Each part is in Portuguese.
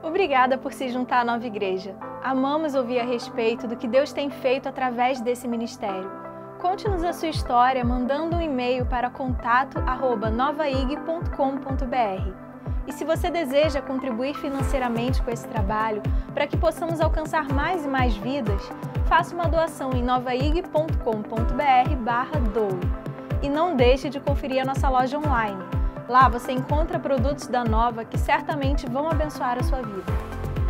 Obrigada por se juntar à Nova Igreja. Amamos ouvir a respeito do que Deus tem feito através desse ministério. Conte-nos a sua história mandando um e-mail para contato@novaig.com.br. E se você deseja contribuir financeiramente com esse trabalho, para que possamos alcançar mais e mais vidas, faça uma doação em novaig.com.br/doe. E não deixe de conferir a nossa loja online. Lá você encontra produtos da Nova que certamente vão abençoar a sua vida.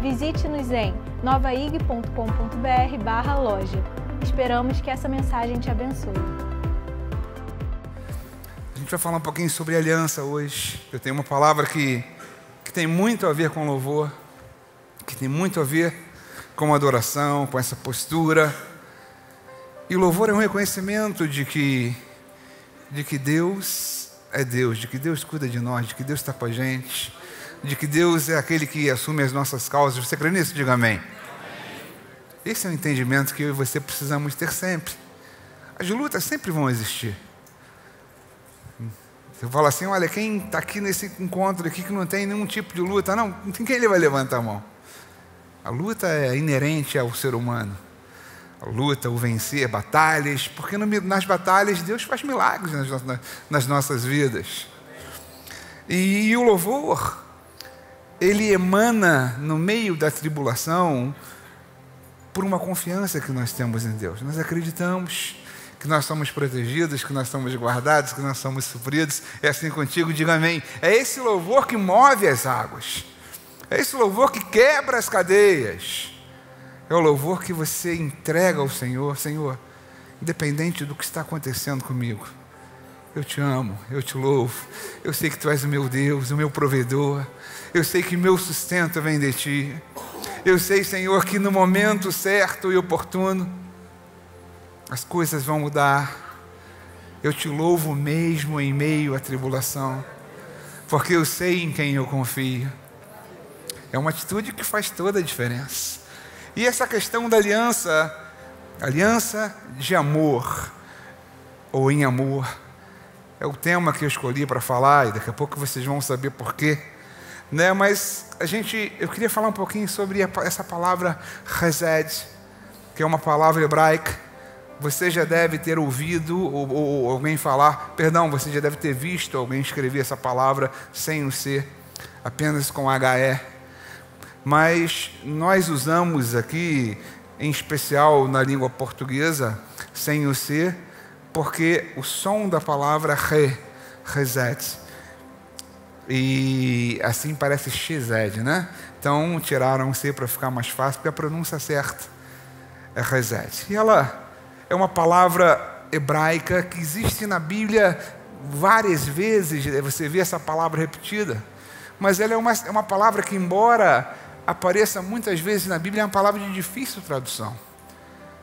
Visite-nos em novaig.com.br/loja. Esperamos que essa mensagem te abençoe. A gente vai falar um pouquinho sobre aliança hoje. Eu tenho uma palavra que tem muito a ver com louvor, que tem muito a ver com adoração, com essa postura. E o louvor é um reconhecimento de que Deus é Deus, de que Deus cuida de nós, de que Deus está com a gente, de que Deus é aquele que assume as nossas causas. Você crê nisso? Diga amém. Esse é um entendimento que eu e você precisamos ter sempre. As lutas sempre vão existir. Você fala assim, olha, quem está aqui nesse encontro aqui que não tem nenhum tipo de luta, não tem quem ele vai levantar a mão. A luta é inerente ao ser humano. A luta, o vencer, batalhas, porque nas batalhas Deus faz milagres nas nossas vidas. E o louvor, ele emana no meio da tribulação por uma confiança que nós temos em Deus. Nós acreditamos que nós somos protegidos, que nós somos guardados, que nós somos supridos. É assim contigo, diga amém. É esse louvor que move as águas. É esse louvor que quebra as cadeias. É o louvor que você entrega ao Senhor. Senhor, independente do que está acontecendo comigo, eu te amo, eu te louvo. Eu sei que Tu és o meu Deus, o meu provedor. Eu sei que meu sustento vem de Ti. Eu sei, Senhor, que no momento certo e oportuno, as coisas vão mudar. Eu te louvo mesmo em meio à tribulação, porque eu sei em quem eu confio. É uma atitude que faz toda a diferença. E essa questão da aliança de amor, ou em amor, é o tema que eu escolhi para falar, e daqui a pouco vocês vão saber por quê. Mas eu queria falar um pouquinho sobre essa palavra chesed, que é uma palavra hebraica. Você já deve ter ouvido ou alguém falar, você já deve ter visto alguém escrever essa palavra sem o C, apenas com HE. Mas nós usamos aqui, em especial na língua portuguesa, sem o C, porque o som da palavra chesed, e assim parece chesed, né? Então tiraram o C para ficar mais fácil, porque a pronúncia certa é chesed. E ela é uma palavra hebraica que existe na Bíblia várias vezes, você vê essa palavra repetida, mas ela é uma palavra que, embora apareça muitas vezes na Bíblia, é uma palavra de difícil tradução.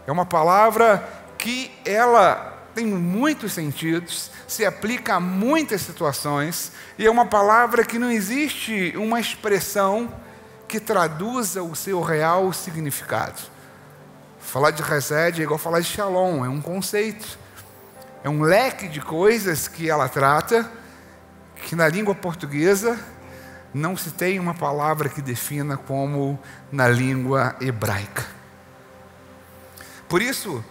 É uma palavra que ela tem muitos sentidos, se aplica a muitas situações, e é uma palavra que não existe uma expressão que traduza o seu real significado. Falar de chesed é igual falar de shalom, é um conceito, é um leque de coisas que ela trata, que na língua portuguesa não se tem uma palavra que defina como na língua hebraica. Por isso,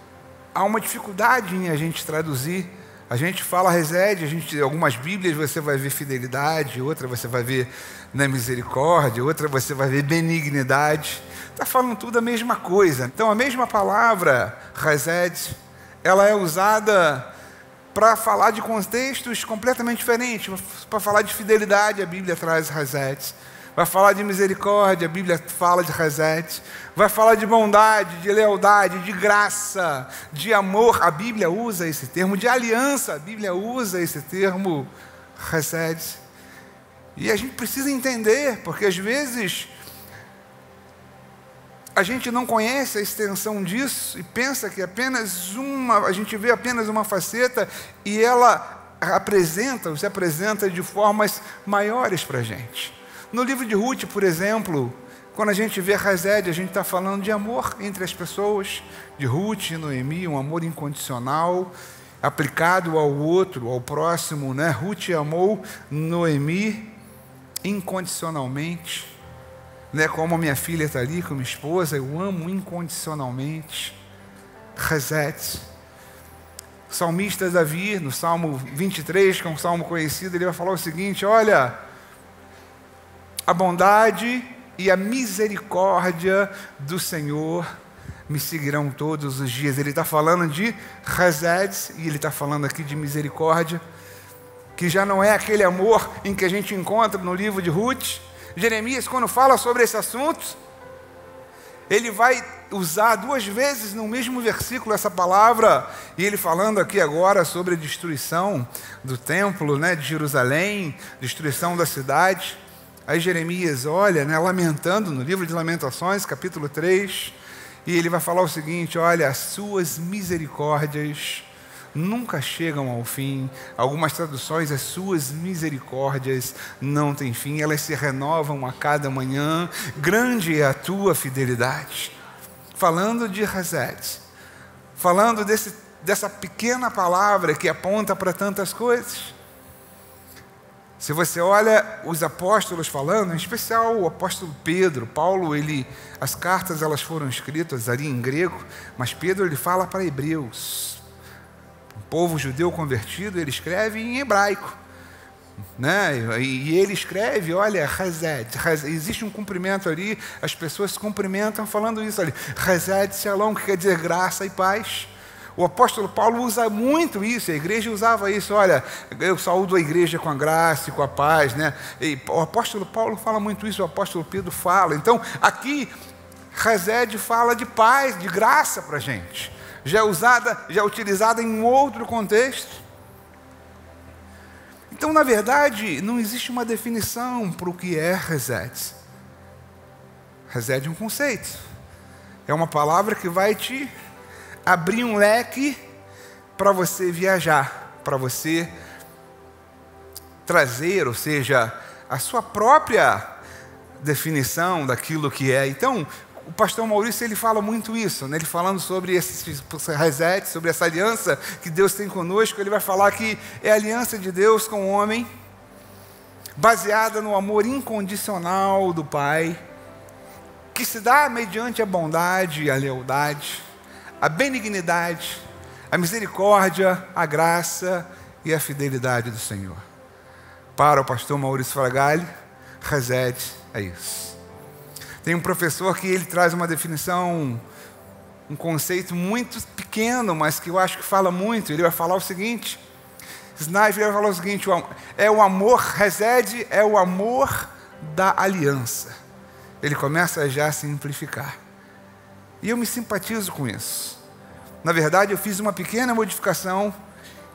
há uma dificuldade em a gente traduzir. A gente fala chesed, algumas Bíblias você vai ver fidelidade, outra você vai ver misericórdia, outra você vai ver benignidade. Está falando tudo a mesma coisa. Então, a mesma palavra, chesed, ela é usada para falar de contextos completamente diferentes. Para falar de fidelidade, a Bíblia traz chesed. Vai falar de misericórdia, a Bíblia fala de chesed. Vai falar de bondade, de lealdade, de graça, de amor. A Bíblia usa esse termo. De aliança, a Bíblia usa esse termo chesed. E a gente precisa entender, porque às vezes a gente não conhece a extensão disso e pensa que a gente vê apenas uma faceta, e ela se apresenta de formas maiores para a gente. No livro de Ruth, por exemplo, quando a gente vê chesed, a gente está falando de amor entre as pessoas, de Ruth e Noemi, um amor incondicional, aplicado ao outro, ao próximo, Ruth amou Noemi incondicionalmente. né? Como a minha filha está ali com minha esposa, eu amo incondicionalmente. Chesed. O salmista Davi, no Salmo 23, que é um salmo conhecido, ele vai falar o seguinte: olha, a bondade e a misericórdia do Senhor me seguirão todos os dias. Ele está falando de chesed, e ele está falando aqui de misericórdia, que já não é aquele amor em que a gente encontra no livro de Ruth. Jeremias, quando fala sobre esse assunto, ele vai usar 2 vezes no mesmo versículo essa palavra, e ele falando aqui agora sobre a destruição do templo, né, de Jerusalém, destruição da cidade. Aí Jeremias olha, né, lamentando no livro de Lamentações, capítulo 3, e ele vai falar o seguinte: olha, as suas misericórdias nunca chegam ao fim. Algumas traduções, as suas misericórdias não têm fim, elas se renovam a cada manhã, grande é a tua fidelidade. Falando de chesed, falando dessa pequena palavra que aponta para tantas coisas. Se você olha os apóstolos falando, em especial o apóstolo Pedro, Paulo, as cartas elas foram escritas ali em grego, mas Pedro ele fala para hebreus. O povo judeu convertido, ele escreve em hebraico, né? E ele escreve, olha, chesed, existe um cumprimento ali, as pessoas se cumprimentam falando isso ali, chesed shalom, que quer dizer graça e paz. O apóstolo Paulo usa muito isso, a igreja usava isso, olha, eu saúdo a igreja com a graça e com a paz, né? E o apóstolo Paulo fala muito isso, o apóstolo Pedro fala. Então, aqui, chesed fala de paz, de graça para a gente. Já é utilizada em um outro contexto. Então, na verdade, não existe uma definição para o que é chesed. Chesed é um conceito. É uma palavra que vai te abrir um leque para você viajar, para você trazer, ou seja, a sua própria definição daquilo que é. Então, o pastor Maurício, ele fala muito isso, né? Ele falando sobre esse chesed, sobre essa aliança que Deus tem conosco, ele vai falar que é a aliança de Deus com o homem, baseada no amor incondicional do Pai, que se dá mediante a bondade, a lealdade, a benignidade, a misericórdia, a graça e a fidelidade do Senhor. Para o pastor Maurício Fragali, chesed é isso. Tem um professor que ele traz uma definição, um conceito muito pequeno, mas que eu acho que fala muito. Ele vai falar o seguinte, Sniper vai falar o seguinte: é o amor, chesed é o amor da aliança. Ele começa a já simplificar. E eu me simpatizo com isso. Na verdade, eu fiz uma pequena modificação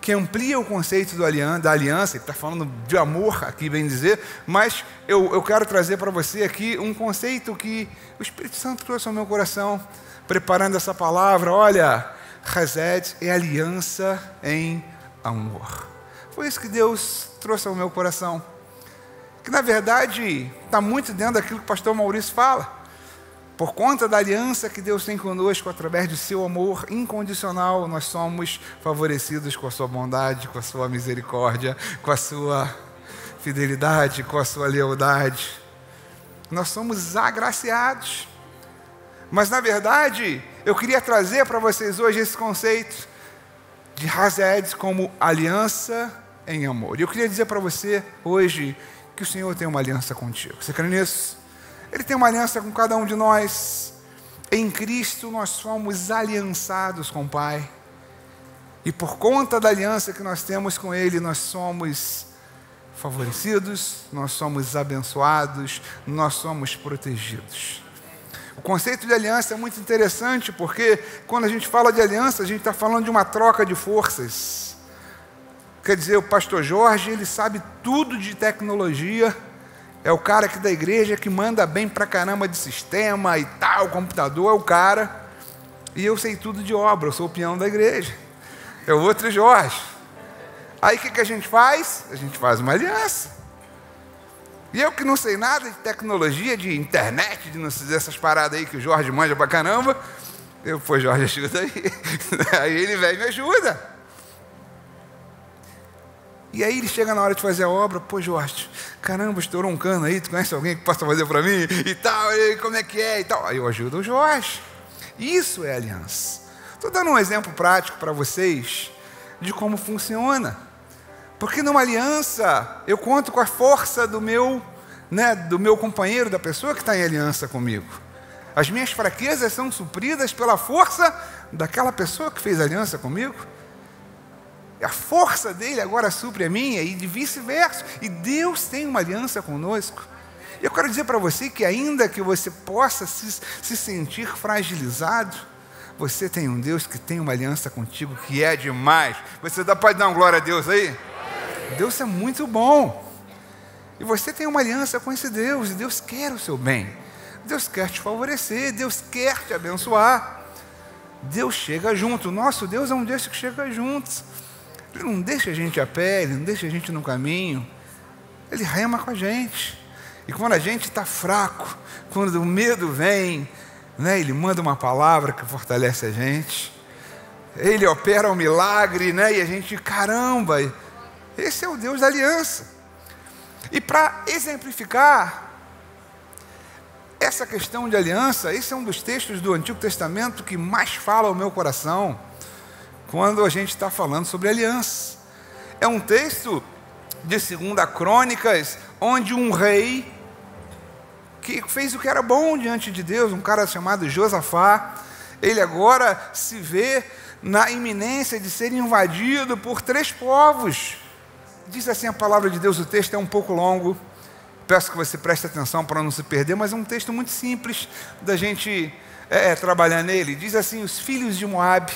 que amplia o conceito da aliança. Ele está falando de amor aqui, bem dizer, mas eu quero trazer para você aqui um conceito que o Espírito Santo trouxe ao meu coração, preparando essa palavra. Olha, chesed é aliança em amor. Foi isso que Deus trouxe ao meu coração, que na verdade está muito dentro daquilo que o pastor Maurício fala. Por conta da aliança que Deus tem conosco, através do seu amor incondicional, nós somos favorecidos com a sua bondade, com a sua misericórdia, com a sua fidelidade, com a sua lealdade. Nós somos agraciados. Mas, na verdade, eu queria trazer para vocês hoje esse conceito de chesed como aliança em amor. E eu queria dizer para você hoje que o Senhor tem uma aliança contigo. Você crê nisso? Ele tem uma aliança com cada um de nós. Em Cristo nós somos aliançados com o Pai. E por conta da aliança que nós temos com Ele, nós somos favorecidos, nós somos abençoados, nós somos protegidos. O conceito de aliança é muito interessante, porque quando a gente fala de aliança, a gente está falando de uma troca de forças. Quer dizer, o pastor Jorge, ele sabe tudo de tecnologia. É o cara aqui da igreja que manda bem pra caramba de sistema e tal, computador, é o cara. E eu sei tudo de obra, eu sou o peão da igreja. É o outro Jorge. Aí o que a gente faz? A gente faz uma aliança. E eu que não sei nada de tecnologia, de internet, de não sei essas paradas aí que o Jorge manja pra caramba, pô, Jorge, ajuda aí. Aí ele vem e me ajuda. E aí ele chega na hora de fazer a obra, pô, Jorge, caramba, estourou um cano aí, tu conhece alguém que possa fazer para mim? E tal, e como é que é? E tal. Aí eu ajudo o Jorge. Isso é aliança. Estou dando um exemplo prático para vocês de como funciona. Porque numa aliança, eu conto com a força do meu companheiro, da pessoa que está em aliança comigo. As minhas fraquezas são supridas pela força daquela pessoa que fez aliança comigo. A força dele agora supre a minha e de vice-versa. E Deus tem uma aliança conosco. Eu quero dizer para você que ainda que você possa se sentir fragilizado, você tem um Deus que tem uma aliança contigo que é demais. Você pode dar uma glória a Deus aí? Deus é muito bom. E você tem uma aliança com esse Deus. E Deus quer o seu bem. Deus quer te favorecer. Deus quer te abençoar. Deus chega junto. O nosso Deus é um Deus que chega junto. Ele não deixa a gente a pé, Ele não deixa a gente no caminho. Ele rema com a gente. E quando a gente está fraco, quando o medo vem, Ele manda uma palavra que fortalece a gente. Ele opera um milagre, e a gente, caramba, esse é o Deus da aliança. E para exemplificar essa questão de aliança, esse é um dos textos do Antigo Testamento que mais fala ao meu coração quando a gente está falando sobre aliança. É um texto de 2 Crônicas, onde um rei que fez o que era bom diante de Deus, um cara chamado Josafá, ele agora se vê na iminência de ser invadido por 3 povos. Diz assim a palavra de Deus, o texto é um pouco longo, peço que você preste atenção para não se perder, mas é um texto muito simples da gente trabalhar nele. Diz assim: os filhos de Moabe,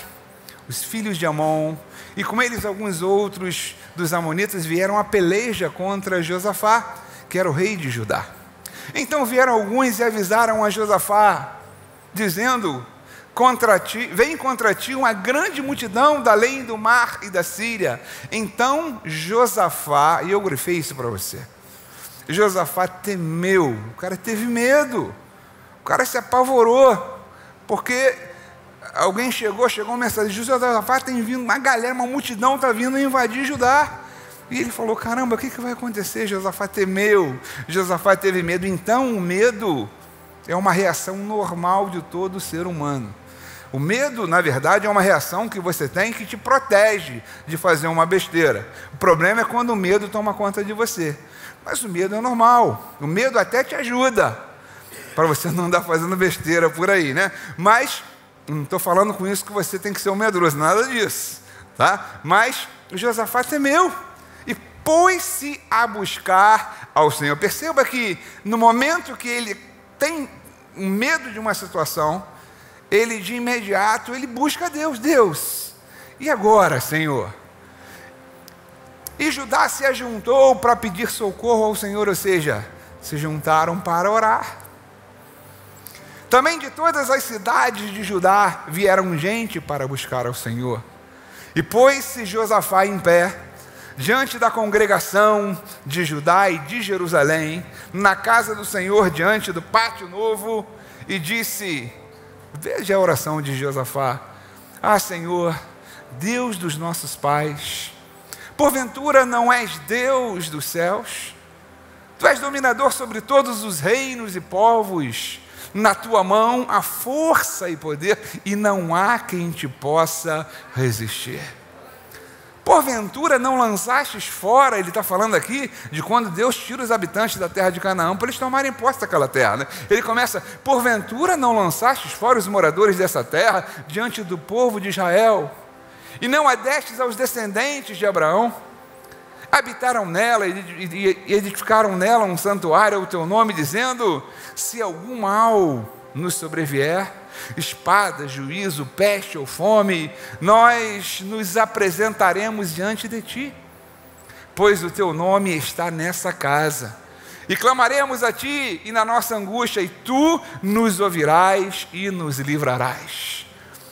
os filhos de Amon, e com eles alguns outros dos amonitas vieram a peleja contra Josafá, que era o rei de Judá. Então vieram alguns e avisaram a Josafá, dizendo: vem contra ti uma grande multidão da além do mar e da Síria. Então Josafá, e eu grifei isso para você, Josafá temeu, o cara teve medo, o cara se apavorou, porque alguém chegou uma mensagem: Josafá, tem vindo uma galera, uma multidão está vindo invadir Judá. E ele falou: caramba, o que vai acontecer? Josafá temeu, Josafá teve medo. Então o medo é uma reação normal de todo ser humano. O medo, na verdade, é uma reação que você tem que te protege de fazer uma besteira. O problema é quando o medo toma conta de você. Mas o medo é normal, o medo até te ajuda, para você não andar fazendo besteira por aí, Mas, não estou falando com isso que você tem que ser um medroso, nada disso, tá? Mas Josafá temeu e pôs-se a buscar ao Senhor. Perceba que no momento que ele tem medo de uma situação, ele de imediato, ele busca a Deus. Deus, e agora, Senhor? E Judá se ajuntou para pedir socorro ao Senhor, ou seja, se juntaram para orar. Também de todas as cidades de Judá vieram gente para buscar ao Senhor. E pôs-se Josafá em pé, diante da congregação de Judá e de Jerusalém, na casa do Senhor, diante do pátio novo, e disse, veja a oração de Josafá: ah, Senhor, Deus dos nossos pais, porventura não és Deus dos céus? Tu és dominador sobre todos os reinos e povos, na tua mão há força e poder, e não há quem te possa resistir. Porventura não lançastes fora, ele está falando aqui de quando Deus tira os habitantes da terra de Canaã para eles tomarem posse daquela terra, Ele começa: porventura não lançastes fora os moradores dessa terra diante do povo de Israel, e não a destes aos descendentes de Abraão? Habitaram nela e edificaram nela um santuário ao teu nome, dizendo: se algum mal nos sobrevier, espada, juízo, peste ou fome, nós nos apresentaremos diante de ti, pois o teu nome está nessa casa, e clamaremos a ti e na nossa angústia, e tu nos ouvirás e nos livrarás.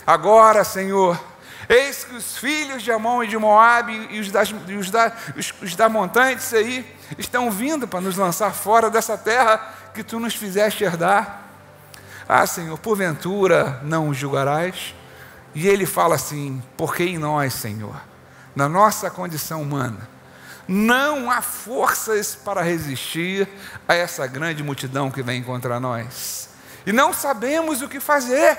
Agora, Senhor, eis que os filhos de Amon e de Moabe e os da montanha de Seir estão vindo para nos lançar fora dessa terra que tu nos fizeste herdar. Ah, Senhor, porventura não os julgarás? E ele fala assim: porque em nós, Senhor, na nossa condição humana, não há forças para resistir a essa grande multidão que vem contra nós. E não sabemos o que fazer.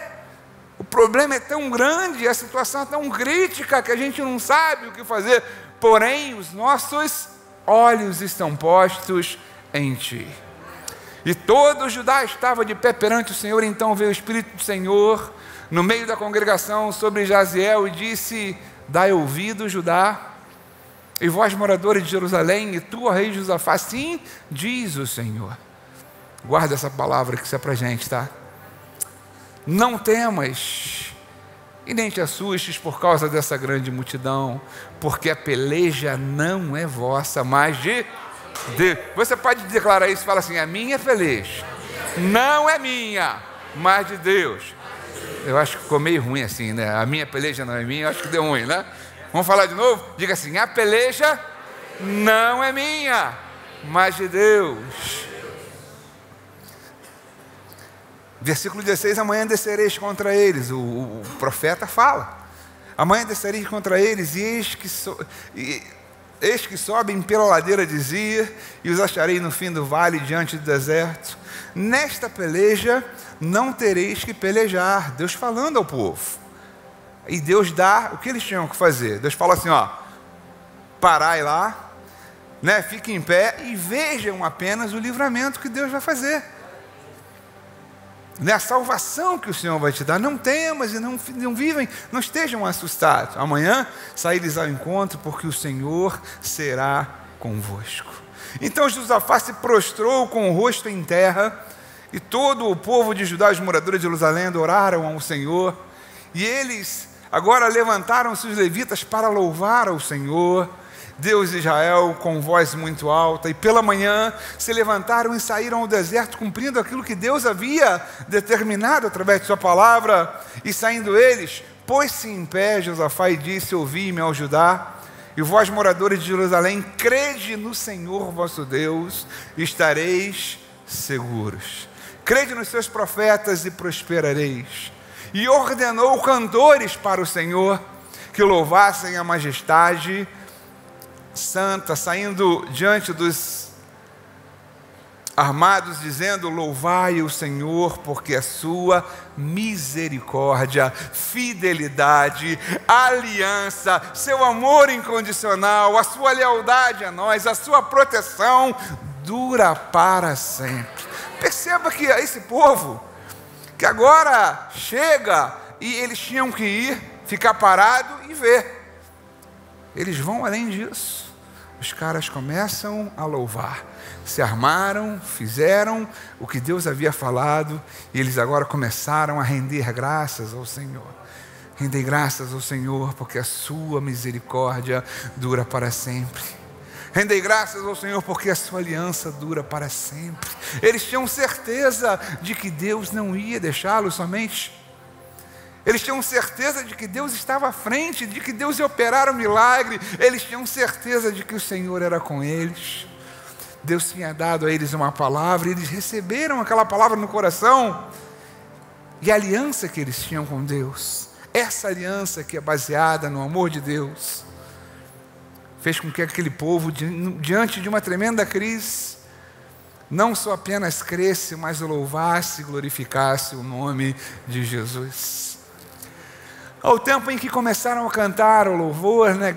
O problema é tão grande, a situação é tão crítica que a gente não sabe o que fazer. Porém, os nossos olhos estão postos em Ti. E todo Judá estava de pé perante o Senhor. Então veio o Espírito do Senhor no meio da congregação sobre Jaziel e disse: dai ouvido, Judá, e vós, moradores de Jerusalém, e tu, ó rei Josafá, assim diz o Senhor. Guarda essa palavra que isso é para a gente, tá? Não temas e nem te assustes por causa dessa grande multidão, porque a peleja não é vossa, mas de Deus. Você pode declarar isso e falar assim: a minha peleja não é minha, mas de Deus. Eu acho que ficou meio ruim assim, né? A minha peleja não é minha, eu acho que deu ruim, né? Vamos falar de novo? Diga assim: a peleja não é minha, mas de Deus. Versículo 16: amanhã descereis contra eles. O profeta fala: amanhã descereis contra eles, e eis que sobem pela ladeira de Zir, e os acharei no fim do vale, diante do deserto. Nesta peleja não tereis que pelejar. Deus falando ao povo. E Deus dá o que eles tinham que fazer. Deus fala assim: ó, parai lá, né? Fiquem em pé e vejam apenas o livramento que Deus vai fazer. A salvação que o Senhor vai te dar. Não temas e não vivem, não estejam assustados. Amanhã saíres ao encontro, porque o Senhor será convosco. Então Josafá se prostrou com o rosto em terra, e todo o povo de Judá, os moradores de Jerusalém, adoraram ao Senhor. E eles agora levantaram-se os levitas para louvar ao Senhor, Deus de Israel, com voz muito alta, e pela manhã se levantaram e saíram ao deserto, cumprindo aquilo que Deus havia determinado através de sua palavra. E saindo eles, pôs-se em pé Josafá e disse: ouvi-me, ó Judá, e vós, moradores de Jerusalém, crede no Senhor vosso Deus, e estareis seguros. Crede nos seus profetas e prosperareis. E ordenou cantores para o Senhor, que louvassem a majestade santa, saindo diante dos armados, dizendo: louvai o Senhor, porque a sua misericórdia, fidelidade, aliança, seu amor incondicional, a sua lealdade a nós, a sua proteção dura para sempre. Perceba que esse povo que agora chega, e eles tinham que ir, ficar parado e ver. Eles vão além disso. Os caras começam a louvar. Se armaram, fizeram o que Deus havia falado, e eles agora começaram a render graças ao Senhor. Render graças ao Senhor, porque a sua misericórdia dura para sempre. Rendei graças ao Senhor, porque a sua aliança dura para sempre. Eles tinham certeza de que Deus não ia deixá-los somente. Eles tinham certeza de que Deus estava à frente, de que Deus ia operar um milagre. Eles tinham certeza de que o Senhor era com eles. Deus tinha dado a eles uma palavra, e eles receberam aquela palavra no coração. E a aliança que eles tinham com Deus, essa aliança que é baseada no amor de Deus, fez com que aquele povo, diante de uma tremenda crise, não só apenas cresce, mas louvasse e glorificasse o nome de Jesus. Ao tempo em que começaram a cantar o louvor, né,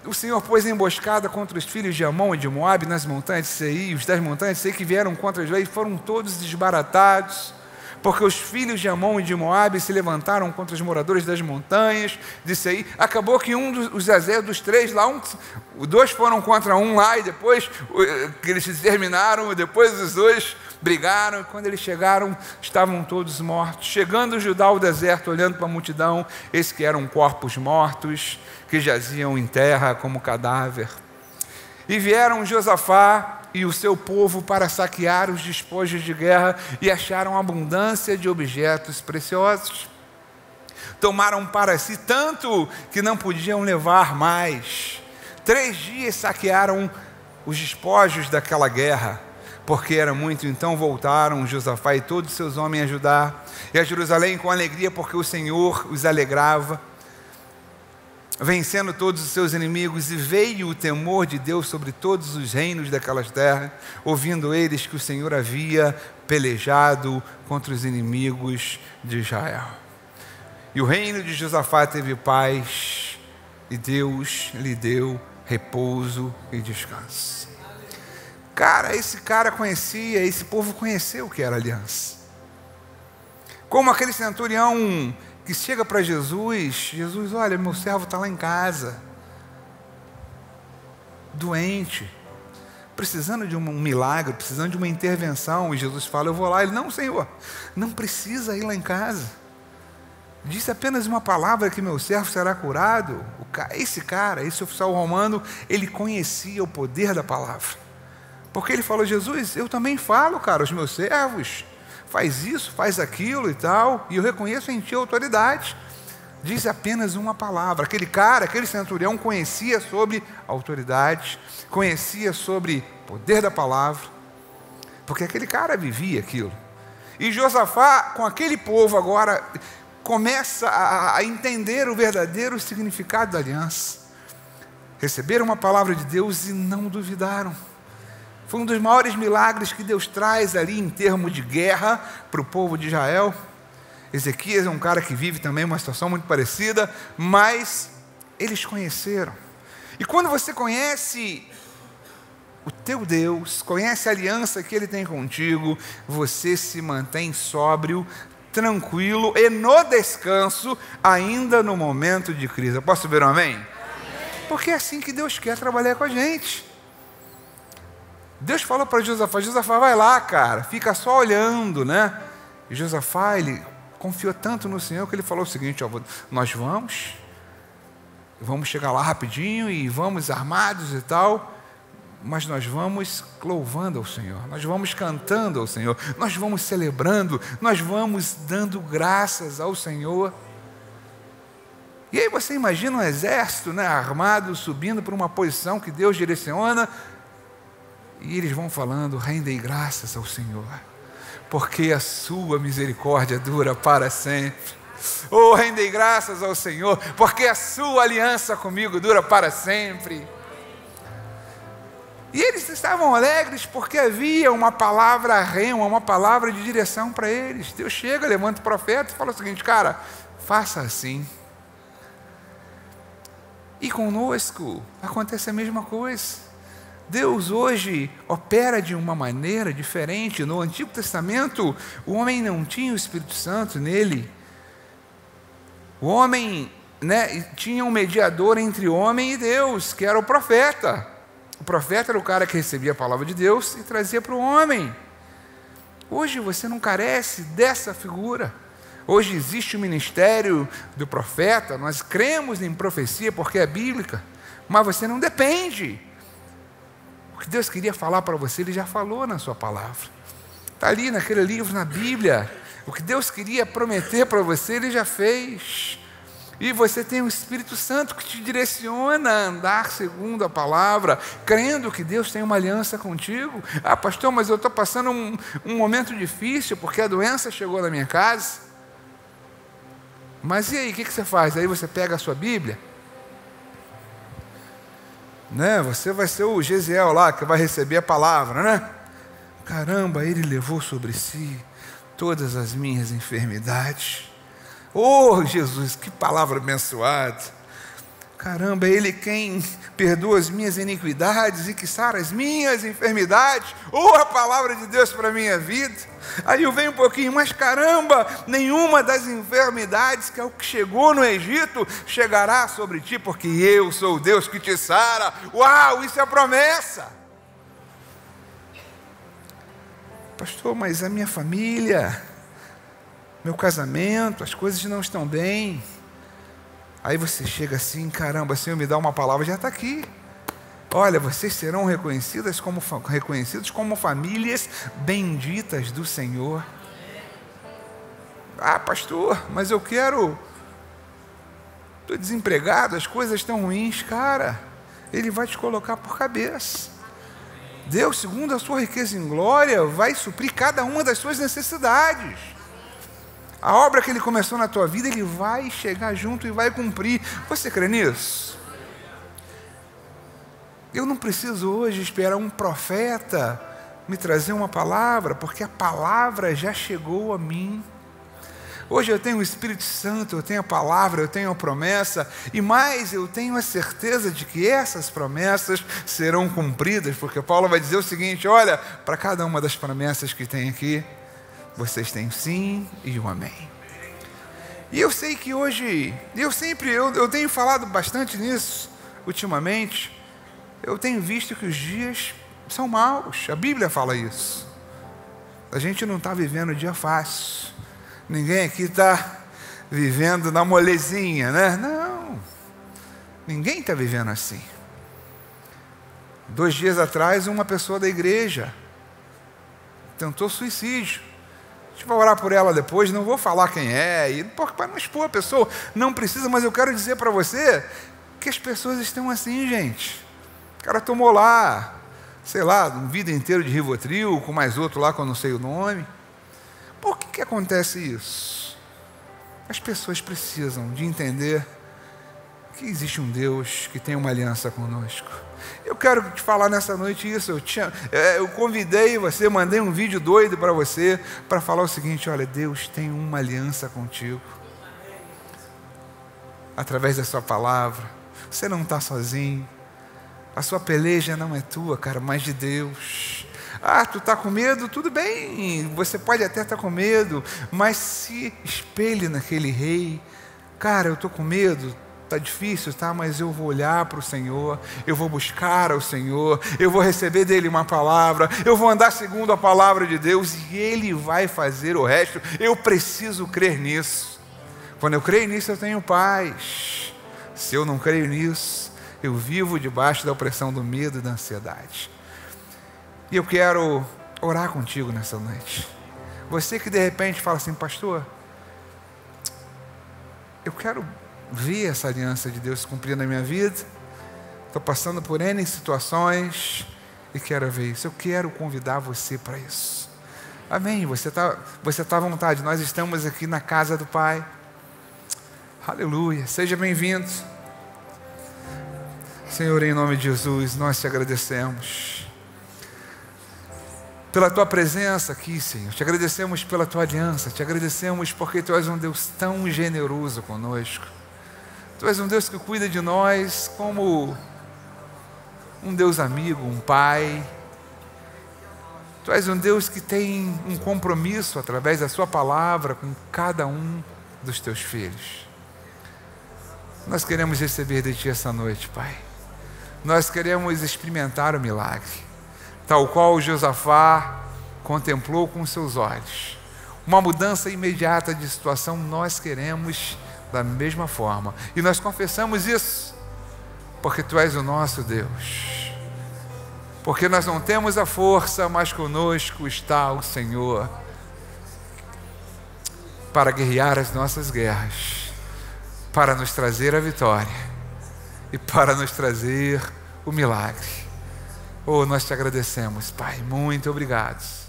o Senhor pôs emboscada contra os filhos de Amon e de Moabe nas montanhas de Seir. Os 10 montanhas de Seir que vieram contra Israel foram todos desbaratados, porque os filhos de Amon e de Moabe se levantaram contra os moradores das montanhas de Seir. Acabou que os exércitos dos 3 lá, 2 foram contra um lá, e depois que eles se terminaram, e depois os 2 brigaram, e quando eles chegaram, estavam todos mortos. Chegando Judá ao deserto, olhando para a multidão, eis que eram corpos mortos, que jaziam em terra como cadáver. E vieram Josafá e o seu povo para saquear os despojos de guerra, e acharam abundância de objetos preciosos. Tomaram para si tanto que não podiam levar mais. 3 dias saquearam os despojos daquela guerra, porque era muito. Então voltaram Josafá e todos os seus homens a Judá e a Jerusalém com alegria, porque o Senhor os alegrava. vencendo todos os seus inimigos, e veio o temor de Deus sobre todos os reinos daquelas terras, ouvindo eles que o Senhor havia pelejado contra os inimigos de Israel. E o reino de Josafá teve paz, e Deus lhe deu repouso e descanso. Cara, esse cara conhecia, esse povo conheceu o que era aliança. Como aquele centurião que chega para Jesus, olha, meu servo está lá em casa, doente, precisando de um milagre, precisando de uma intervenção, e Jesus fala, eu vou lá. Ele, não, Senhor, não precisa ir lá em casa, disse apenas uma palavra que meu servo será curado. Esse oficial romano, ele conhecia o poder da palavra, porque ele falou, Jesus, eu também falo, cara, aos meus servos, faz isso, faz aquilo e tal, e eu reconheço em ti a autoridade. Diz apenas uma palavra. Aquele centurião conhecia sobre autoridade, conhecia sobre o poder da palavra, porque aquele cara vivia aquilo. E Josafá, com aquele povo agora, começa a entender o verdadeiro significado da aliança. Receberam uma palavra de Deus e não duvidaram. Foi um dos maiores milagres que Deus traz ali em termos de guerra para o povo de Israel. Ezequias é um cara que vive também uma situação muito parecida, mas eles conheceram. E quando você conhece o teu Deus, conhece a aliança que Ele tem contigo, você se mantém sóbrio, tranquilo e no descanso, ainda no momento de crise. Eu posso ver um amém? Porque é assim que Deus quer trabalhar com a gente. Deus falou para Josafá, vai lá, cara, fica só olhando, né? E Josafá, ele confiou tanto no Senhor que ele falou o seguinte, ó, nós vamos chegar lá rapidinho e vamos armados e tal, mas nós vamos louvando ao Senhor, nós vamos cantando ao Senhor, nós vamos celebrando, nós vamos dando graças ao Senhor. E aí você imagina um exército, né, armado, subindo para uma posição que Deus direciona, e eles vão falando, rendei graças ao Senhor, porque a sua misericórdia dura para sempre. Oh, rendei graças ao Senhor, porque a sua aliança comigo dura para sempre. E eles estavam alegres porque havia uma palavra rema, uma palavra de direção para eles. Deus chega, levanta o profeta e fala o seguinte, cara, faça assim. E conosco acontece a mesma coisa. Deus hoje opera de uma maneira diferente. No Antigo Testamento, o homem não tinha o Espírito Santo nele. O homem, né, tinha um mediador entre o homem e Deus, que era o profeta. O profeta era o cara que recebia a palavra de Deus e trazia para o homem. Hoje você não carece dessa figura. Hoje existe o ministério do profeta, nós cremos em profecia porque é bíblica, mas você não depende. O que Deus queria falar para você, Ele já falou na sua palavra. Está ali naquele livro, na Bíblia. O que Deus queria prometer para você, Ele já fez. E você tem o Espírito Santo que te direciona a andar segundo a palavra, crendo que Deus tem uma aliança contigo. Ah, pastor, mas eu estou passando um momento difícil, porque a doença chegou na minha casa. Mas e aí, o que você faz? Aí você pega a sua Bíblia, né? Você vai ser o Gesiel lá, que vai receber a palavra, né? Caramba, Ele levou sobre si todas as minhas enfermidades. Oh, Jesus, que palavra abençoada. Caramba, Ele quem perdoa as minhas iniquidades e que sara as minhas enfermidades. Oh, a palavra de Deus para a minha vida. Aí eu venho um pouquinho, mas caramba, nenhuma das enfermidades que é o que chegou no Egito chegará sobre ti, porque eu sou o Deus que te sara. Uau, isso é promessa. Pastor, mas a minha família, meu casamento, as coisas não estão bem. Aí você chega assim, caramba, Senhor, me dá uma palavra, já está aqui. Olha, vocês serão reconhecidos como famílias benditas do Senhor. Ah, pastor, mas eu quero... Estou desempregado, as coisas estão ruins. Cara, Ele vai te colocar por cabeça. Deus, segundo a sua riqueza em glória, vai suprir cada uma das suas necessidades. A obra que Ele começou na tua vida, Ele vai chegar junto e vai cumprir. Você crê nisso? Eu não preciso hoje esperar um profeta me trazer uma palavra, porque a palavra já chegou a mim. Hoje eu tenho o Espírito Santo, eu tenho a palavra, eu tenho a promessa, e mais, eu tenho a certeza de que essas promessas serão cumpridas, porque Paulo vai dizer o seguinte: olha, para cada uma das promessas que tem aqui, vocês têm sim e um amém. E eu sei que hoje, eu tenho falado bastante nisso ultimamente, eu tenho visto que os dias são maus, a Bíblia fala isso. A gente não está vivendo dia fácil. Ninguém aqui está vivendo na molezinha, né? Não, ninguém está vivendo assim. 2 dias atrás, uma pessoa da igreja tentou suicídio. A gente vai orar por ela depois, não vou falar quem é, para não expor a pessoa, não precisa, mas eu quero dizer para você que as pessoas estão assim, gente. O cara tomou lá, sei lá, uma vida inteira de Rivotril, com mais outro lá que eu não sei o nome. Por que acontece isso? As pessoas precisam de entender que existe um Deus que tem uma aliança conosco. Eu quero te falar nessa noite isso. Eu convidei você, mandei um vídeo doido para você, para falar o seguinte: olha, Deus tem uma aliança contigo. Através da sua palavra. Você não está sozinho. A sua peleja não é tua, cara, mas de Deus. Ah, tu está com medo? Tudo bem, você pode até estar com medo, mas se espelhe naquele rei. Cara, eu estou com medo, está difícil, tá? Mas eu vou olhar para o Senhor, eu vou buscar ao Senhor, eu vou receber dEle uma palavra, eu vou andar segundo a palavra de Deus e Ele vai fazer o resto. Eu preciso crer nisso. Quando eu creio nisso, eu tenho paz. Se eu não creio nisso, eu vivo debaixo da opressão do medo e da ansiedade. E eu quero orar contigo nessa noite. Você que de repente fala assim: pastor, eu quero ver essa aliança de Deus se cumprir na minha vida. Estou passando por N situações e quero ver isso. Eu quero convidar você para isso. Amém? Você tá à vontade. Nós estamos aqui na casa do Pai. Aleluia. Seja bem-vindo. Senhor, em nome de Jesus, nós te agradecemos pela tua presença aqui, Senhor. Te agradecemos pela tua aliança. Te agradecemos porque tu és um Deus tão generoso conosco. Tu és um Deus que cuida de nós como um Deus amigo, um Pai. Tu és um Deus que tem um compromisso através da sua palavra com cada um dos teus filhos. Nós queremos receber de ti essa noite, Pai. Nós queremos experimentar o milagre, tal qual Josafá contemplou com seus olhos. Uma mudança imediata de situação nós queremos da mesma forma. E nós confessamos isso, porque tu és o nosso Deus. Porque nós não temos a força, mas conosco está o Senhor para guerrear as nossas guerras, para nos trazer a vitória e para nos trazer o milagre. Oh, nós te agradecemos, Pai. Muito obrigado.